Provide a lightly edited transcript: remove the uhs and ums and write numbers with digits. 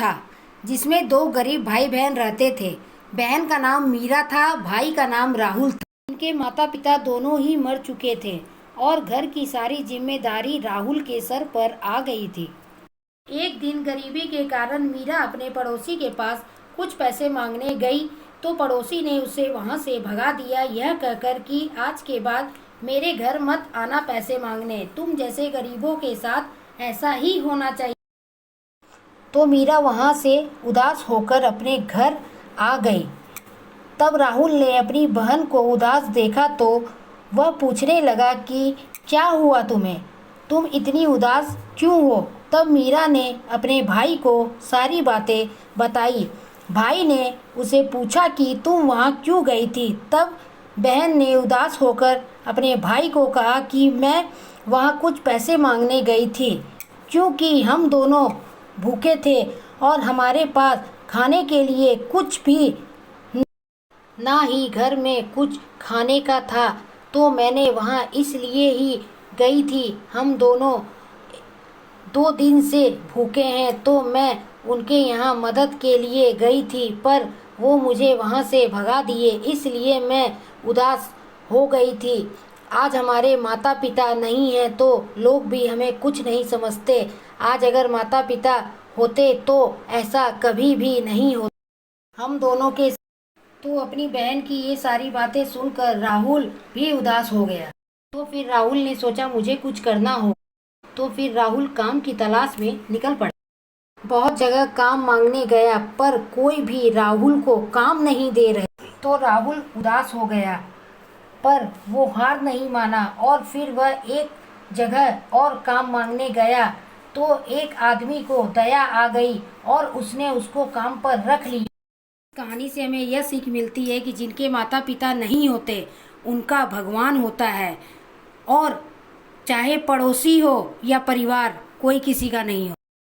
था जिसमें दो गरीब भाई बहन रहते थे। बहन का नाम मीरा था, भाई का नाम राहुल था। उनके माता पिता दोनों ही मर चुके थे और घर की सारी जिम्मेदारी राहुल के सर पर आ गई थी। एक दिन गरीबी के कारण मीरा अपने पड़ोसी के पास कुछ पैसे मांगने गई तो पड़ोसी ने उसे वहां से भगा दिया, यह कहकर कि आज के बाद मेरे घर मत आना पैसे मांगने, तुम जैसे गरीबों के साथ ऐसा ही होना चाहिए। तो मीरा वहां से उदास होकर अपने घर आ गई। तब राहुल ने अपनी बहन को उदास देखा तो वह पूछने लगा कि क्या हुआ तुम्हें, तुम इतनी उदास क्यों हो। तब मीरा ने अपने भाई को सारी बातें बताई। भाई ने उसे पूछा कि तुम वहाँ क्यों गई थी। तब बहन ने उदास होकर अपने भाई को कहा कि मैं वहाँ कुछ पैसे मांगने गई थी क्योंकि हम दोनों भूखे थे और हमारे पास खाने के लिए कुछ भी ना ही घर में कुछ खाने का था, तो मैंने वहाँ इसलिए ही गई थी। हम दोनों 2 दिन से भूखे हैं, तो मैं उनके यहाँ मदद के लिए गई थी, पर वो मुझे वहाँ से भगा दिए, इसलिए मैं उदास हो गई थी। आज हमारे माता पिता नहीं हैं तो लोग भी हमें कुछ नहीं समझते। आज अगर माता पिता होते तो ऐसा कभी भी नहीं होता। हम दोनों के तो अपनी बहन की ये सारी बातें सुनकर राहुल भी उदास हो गया। तो फिर राहुल ने सोचा मुझे कुछ करना हो, तो फिर राहुल काम की तलाश में निकल पड़ा। बहुत जगह काम मांगने गया पर कोई भी राहुल को काम नहीं दे रहे, तो राहुल उदास हो गया, पर वो हार नहीं माना और फिर वह एक जगह और काम मांगने गया तो एक आदमी को दया आ गई और उसने उसको काम पर रख लिया। कहानी से हमें यह सीख मिलती है कि जिनके माता पिता नहीं होते उनका भगवान होता है, और चाहे पड़ोसी हो या परिवार, कोई किसी का नहीं हो।